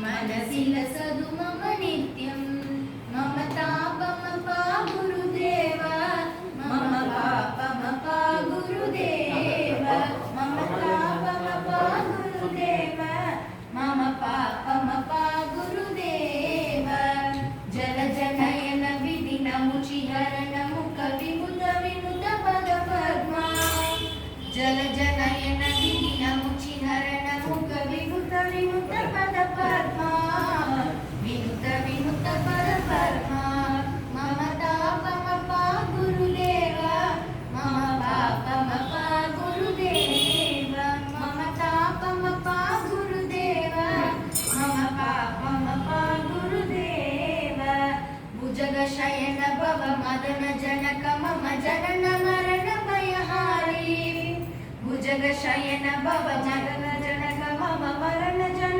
मनसिलसदु मम नित्यं ममतापमपा गुरुदेव मम पापमपा गुरुदेव ममतापमपा गुरुदेव मम पापमपा गुरुदेव जलजनयन विधिन मुचिहरण मुख विमुत विमुत पद पद्मा जलजनयन विधिन मुचिहरण मुख विमुत विमुत पद पद्मा विमुत विमुत पद पद्मा मम तापमपा गुरुदेव मम पापमपा गुरुदेव मम तापमपा गुरुदेव मम पापमपा गुरुदेव भुजगशयन भव मदन जनक मम जनन मरण भयहारी भुजगशयन भव मदन जनक मम मरण जन